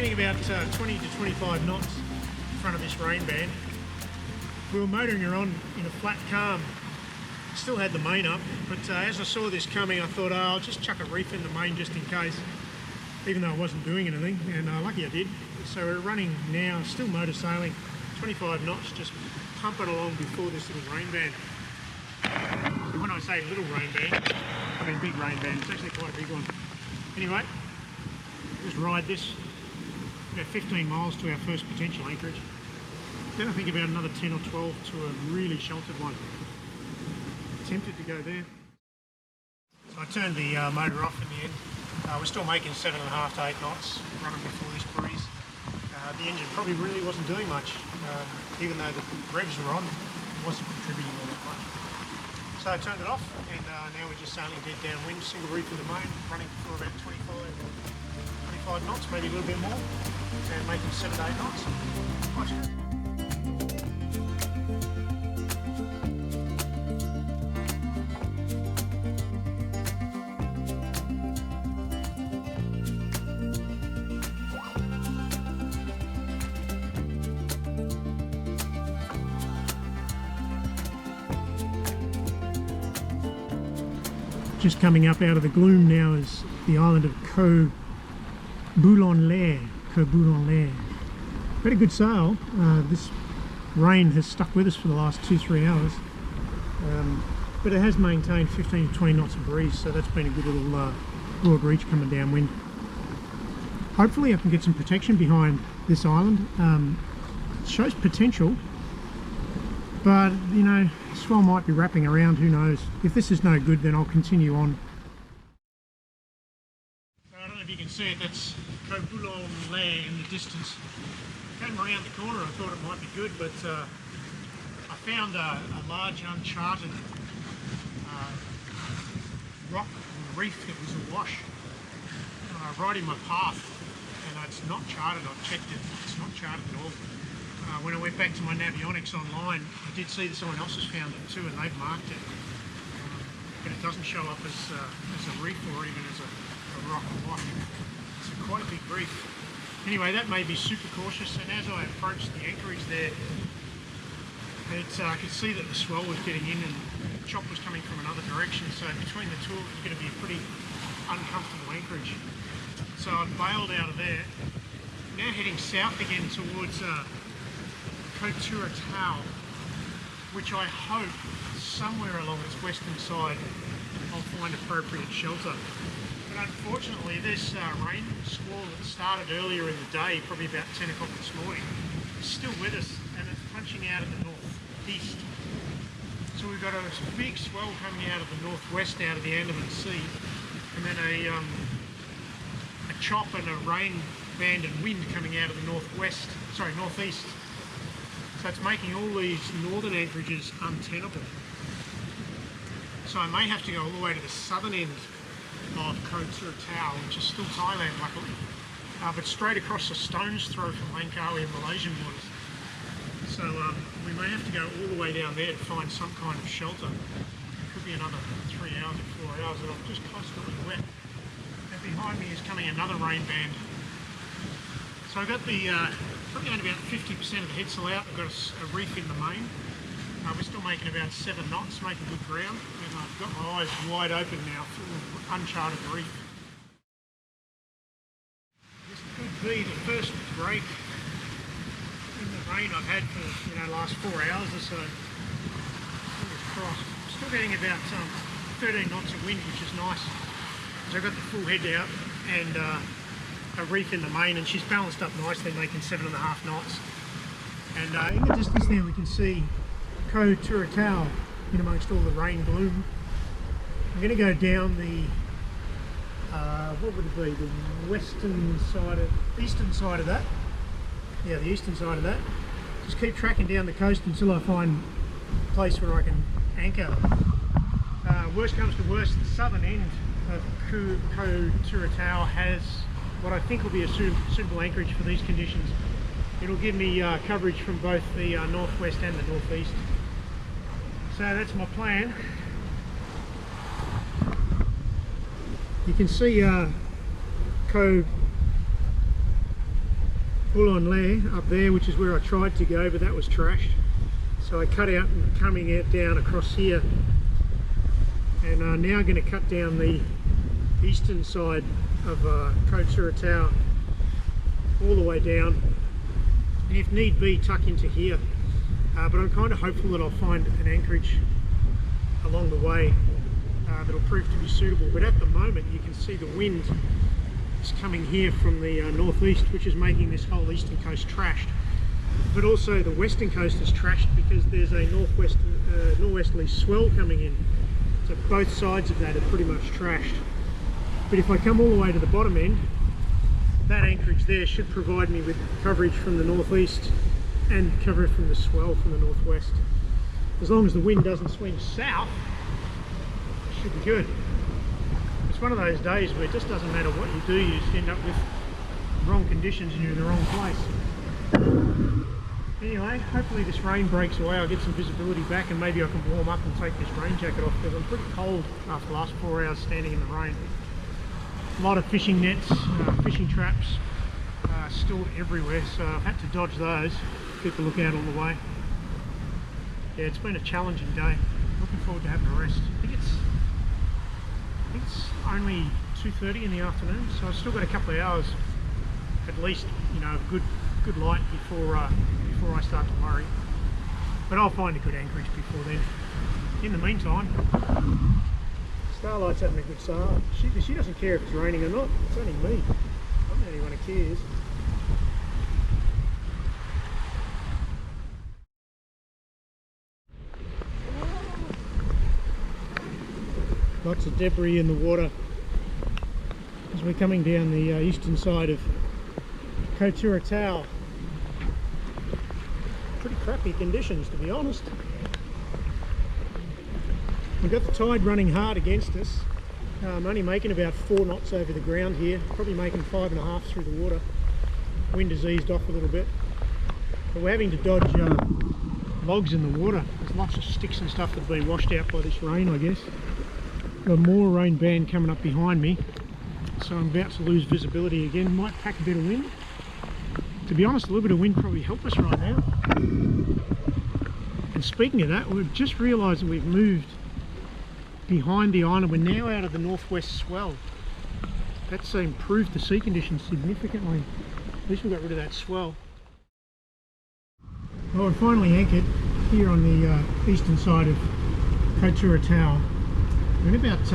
getting about 20 to 25 knots in front of this rain band. We were motoring her on in a flat calm. Still had the main up, but as I saw this coming, I thought, I'll just chuck a reef in the main just in case, even though I wasn't doing anything, and lucky I did. So we're running now, still motor sailing, 25 knots, just pumping along before this little rain band. When I say little rain band, I mean big rain band, it's actually quite a big one. Anyway, just ride this, about 15 miles to our first potential anchorage. Then I think about another 10 or 12 to a really sheltered one. Tempted to go there. So I turned the motor off in the end. We're still making 7.5 to 8 knots running before this breeze. The engine probably really wasn't doing much, even though the revs were on, it wasn't contributing all that much. So I turned it off, and now we're just sailing dead downwind, single reef in the main, running for about 25 knots, maybe a little bit more, and making 7 to 8 knots. Quite good. Just coming up out of the gloom now is the island of Kho Bulon. Kho Bulon. Very good sail. This rain has stuck with us for the last 2-3 hours, but it has maintained 15 to 20 knots of breeze, so that's been a good little broad reach coming downwind. Hopefully I can get some protection behind this island. It shows potential, but you know, swell might be wrapping around, who knows. If this is no good, then I'll continue on. I don't know if you can see it, that's Kho Bulon in the distance. Came around the corner, I thought it might be good, but I found a large uncharted rock reef that was awash right in my path, and it's not charted. I've checked it, it's not charted at all. When I went back to my navionics online, I did see that someone else has found it too, and they've marked it, but it doesn't show up as a reef or even as a rock awash. It's quite a big reef. Anyway, that made me super cautious, and as I approached the anchorage there, I could see that the swell was getting in and the chop was coming from another direction, so between the two it was going to be a pretty uncomfortable anchorage. So I bailed out of there, now heading south again towards Kho Turatao, which I hope somewhere along its western side I'll find appropriate shelter. But unfortunately this rain squall that started earlier in the day, probably about 10 o'clock this morning, is still with us, and it's punching out of the northeast. So we've got a big swell coming out of the northwest out of the Andaman Sea, and then a chop and a rain band and wind coming out of the northeast. So it's making all these northern anchorages untenable. So I may have to go all the way to the southern end of Kho Turatao, which is still Thailand luckily, but straight across a stone's throw from Langkawi and Malaysian waters. So we may have to go all the way down there to find some kind of shelter. It could be another 3 hours or 4 hours, and I'm just constantly wet. And behind me is coming another rain band. So I've got the probably only about 50% of the headsail out. I've got a reef in the main. We're still making about 7 knots, making good ground, and I've got my eyes wide open now, full of uncharted reef. This could be the first break in the rain I've had for the last 4 hours or so. Fingers crossed. I'm still getting about 13 knots of wind, which is nice. So I've got the full head out and a reef in the main, and she's balanced up nicely, making 7.5 knots. And in the distance there we can see Kho Turatao in amongst all the rain gloom. I'm going to go down the what would it be, the eastern side of that. Yeah, the eastern side of that. Just keep tracking down the coast until I find a place where I can anchor. Worst comes to worst, the southern end of Kho Turatao has what I think will be a suitable anchorage for these conditions. It'll give me coverage from both the northwest and the northeast. So that's my plan. You can see Kho Bulon lair up there, which is where I tried to go, but that was trashed. So I cut out and coming out down across here, and now I'm going to cut down the eastern side of Kho Turatao all the way down, and if need be tuck into here, but I'm kind of hopeful that I'll find an anchorage along the way that'll prove to be suitable. But at the moment you can see the wind is coming here from the northeast, which is making this whole eastern coast trashed, but also the western coast is trashed because there's a northwesterly swell coming in, so both sides of that are pretty much trashed. But if I come all the way to the bottom end, that anchorage there should provide me with coverage from the northeast and cover from the swell from the northwest. As long as the wind doesn't swing south, it should be good. It's one of those days where it just doesn't matter what you do, you just end up with wrong conditions and you're in the wrong place. Anyway, hopefully this rain breaks away, I'll get some visibility back, and maybe I can warm up and take this rain jacket off, because I'm pretty cold after the last 4 hours standing in the rain. A lot of fishing nets, fishing traps stored everywhere, so I've had to dodge those, keep a lookout all the way. Yeah, it's been a challenging day. Looking forward to having a rest. I think it's only 2:30 in the afternoon, so I've still got a couple of hours at least, you know, of good light before I start to worry. But I'll find a good anchorage before then. In the meantime, Starlight's having a good sail. She doesn't care if it's raining or not. It's only me. I'm the only one who cares. Lots of debris in the water as we're coming down the eastern side of Kho Turatao. Pretty crappy conditions, to be honest. We've got the tide running hard against us. I'm only making about 4 knots over the ground here, probably making 5.5 through the water. Wind has eased off a little bit, but we're having to dodge logs in the water. There's lots of sticks and stuff that have been washed out by this rain, I guess. Got more rain band coming up behind me, so I'm about to lose visibility again. Might pack a bit of wind. To be honest, a little bit of wind probably help us right now. And speaking of that, we've just realised that we've moved behind the island. We're now out of the northwest swell. That's improved the sea conditions significantly. At least we got rid of that swell. Well, we're finally anchored here on the eastern side of Kho Turatao. We're in about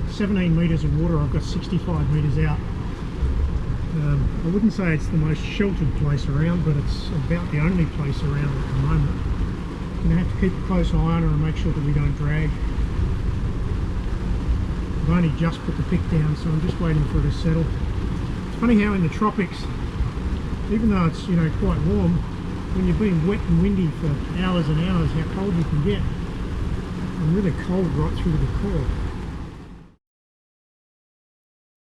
17 metres of water. I've got 65 metres out. I wouldn't say it's the most sheltered place around, but it's about the only place around at the moment. I'm going to have to keep a close eye on her and make sure that we don't drag. I've only just put the pick down, so I'm just waiting for it to settle. It's funny how in the tropics, even though it's, you know, quite warm, when you're being wet and windy for hours and hours, how cold you can get. I'm really cold right through to the core.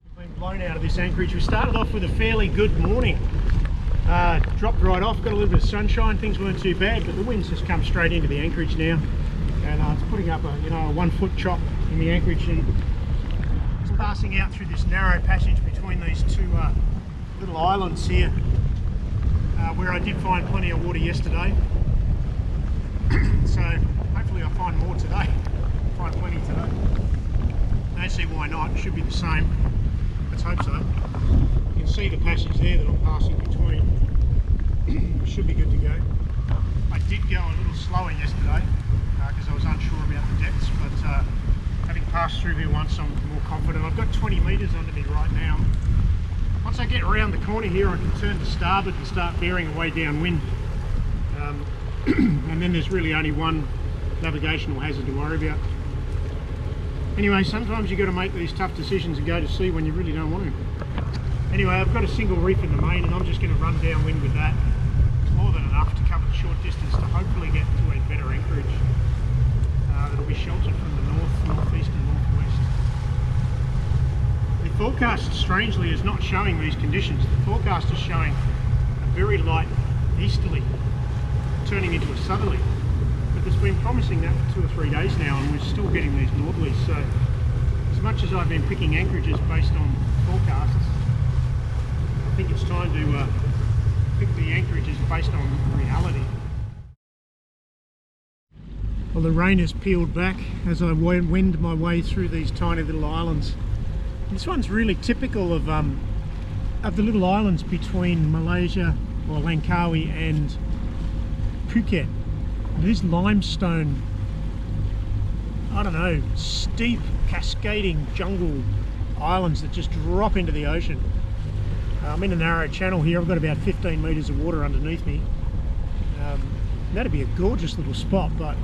We've been blown out of this anchorage. We started off with a fairly good morning. Dropped right off, got a little bit of sunshine, things weren't too bad, but the wind's just come straight into the anchorage now. And it's putting up a, you know, a 1 foot chop in the anchorage, and it's passing out through this narrow passage between these two little islands here, where I did find plenty of water yesterday. So hopefully I'll find more today. Find plenty today. I don't see why not. It should be the same. Let's hope so. You can see the passage there that I'm passing between. Should be good to go. I did go a little slower yesterday because I was unsure about the depths, but having passed through here once, I'm more confident. I've got 20 metres under me right now. Once I get around the corner here, I can turn to starboard and start bearing away downwind. And then there's really only one navigational hazard to worry about. Anyway, sometimes you've got to make these tough decisions and go to sea when you really don't want to. Anyway, I've got a single reef in the main, and I'm just going to run downwind with that. It's more than enough to cover the short distance to hopefully get to a better anchorage that'll be sheltered from the north, northeast and northwest. The forecast, strangely, is not showing these conditions. The forecast is showing a very light easterly turning into a southerly, but it's been promising that for 2 or 3 days now, and we're still getting these northerlies. So as much as I've been picking anchorages based on forecasts, I think it's time to think the anchorage is based on reality. Well, the rain has peeled back as I wend my way through these tiny little islands. This one's really typical of the little islands between Malaysia or Langkawi and Phuket. These limestone, I don't know, steep cascading jungle islands that just drop into the ocean. I'm in a narrow channel here. I've got about 15 metres of water underneath me. That'd be a gorgeous little spot, but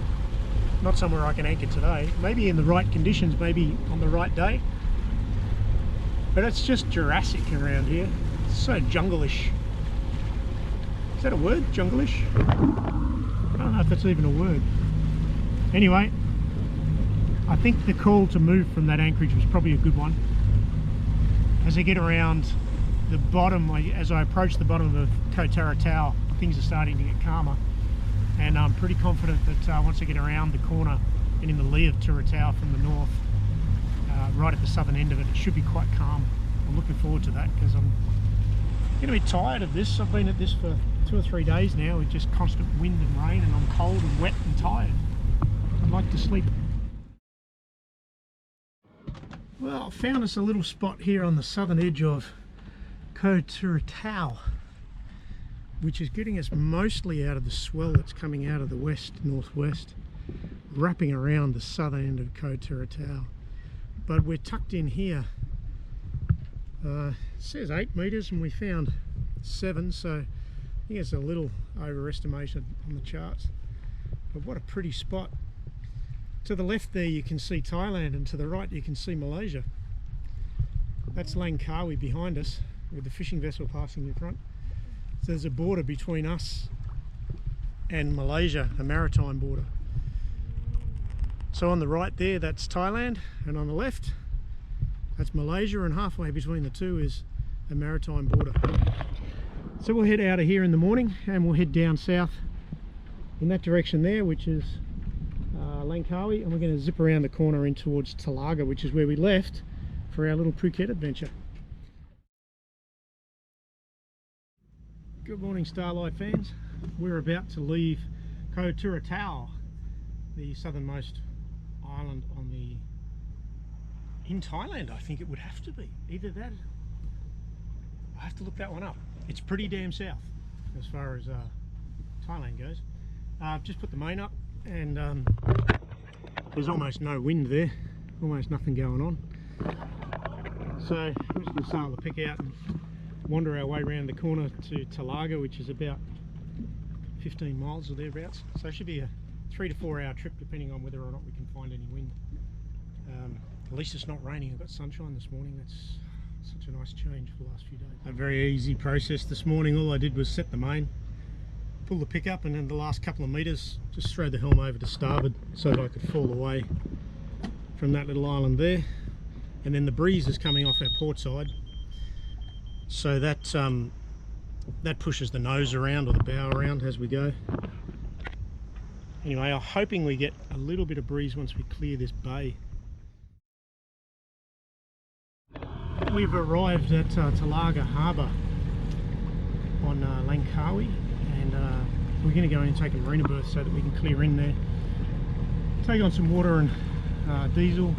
not somewhere I can anchor today. Maybe in the right conditions, maybe on the right day. But it's just Jurassic around here. It's so jungle-ish. Is that a word? Jungle-ish? I don't know if that's even a word. Anyway, I think the call to move from that anchorage was probably a good one. As I get around the bottom, as I approach the bottom of Kho Turatao, things are starting to get calmer. And I'm pretty confident that once I get around the corner and in the lee of Turatao from the north, right at the southern end of it, it should be quite calm. I'm looking forward to that because I'm getting a bit tired of this. I've been at this for 2 or 3 days now with just constant wind and rain, and I'm cold and wet and tired. I'd like to sleep. Well, I found us a little spot here on the southern edge of Kho Turatao, which is getting us mostly out of the swell that's coming out of the west-northwest, wrapping around the southern end of Kho Turatao. But we're tucked in here. It says 8 metres and we found 7, so I think it's a little overestimation on the charts. But what a pretty spot. To the left there you can see Thailand, and to the right you can see Malaysia. That's Langkawi behind us with the fishing vessel passing in front. So there's a border between us and Malaysia, a maritime border. So on the right there, that's Thailand, and on the left, that's Malaysia, and halfway between the two is a maritime border. So we'll head out of here in the morning and we'll head down south in that direction there, which is Langkawi, and we're going to zip around the corner in towards Talaga, which is where we left for our little Phuket adventure. Good morning, Starlight fans. We're about to leave Kho Turatao, the southernmost island in Thailand. I think it would have to be either that. I have to look that one up. It's pretty damn south as far as Thailand goes. I've just put the main up, and there's almost no wind there, almost nothing going on. So we're just going to sail the pick out and wander our way around the corner to Talaga, which is about 15 miles or thereabouts. So it should be a 3 to 4 hour trip, depending on whether or not we can find any wind. At least it's not raining. I've got sunshine this morning. That's such a nice change for the last few days. A very easy process this morning. All I did was set the main, pull the pick up, and then the last couple of metres just throw the helm over to starboard so that I could fall away from that little island there. And then the breeze is coming off our port side, so that that pushes the nose around or the bow around as we go. Anyway, I'm hoping we get a little bit of breeze once we clear this bay. We've arrived at Talaga Harbour on Langkawi, and we're going to go in and take a marina berth so that we can clear in there, take on some water and diesel,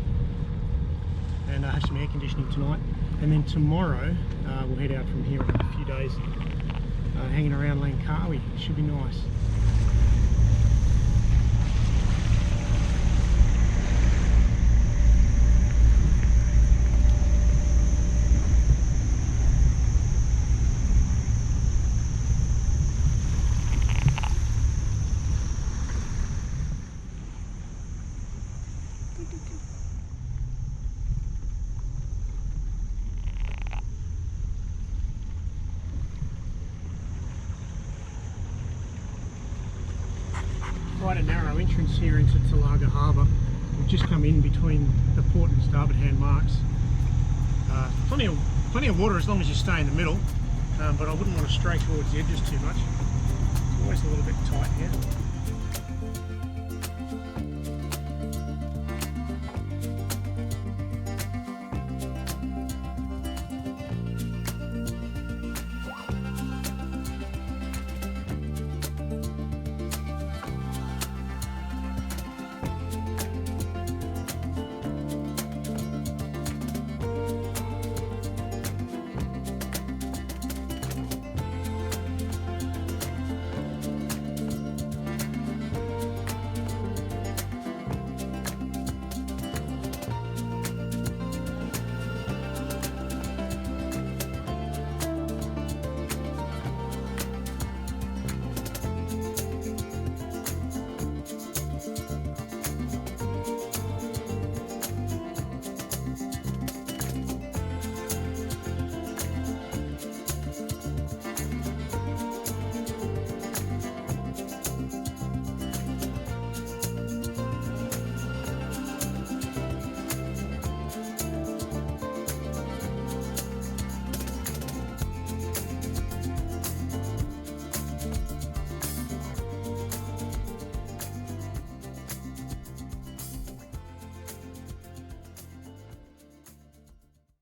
and have some air conditioning tonight. And then tomorrow we'll head out from here in a few days, hanging around Langkawi. It should be nice. Quite a narrow entrance here into Talaga Harbour. We've just come in between the port and starboard hand marks. Plenty of water as long as you stay in the middle, but I wouldn't want to stray towards the edges too much. It's always a little bit tight here.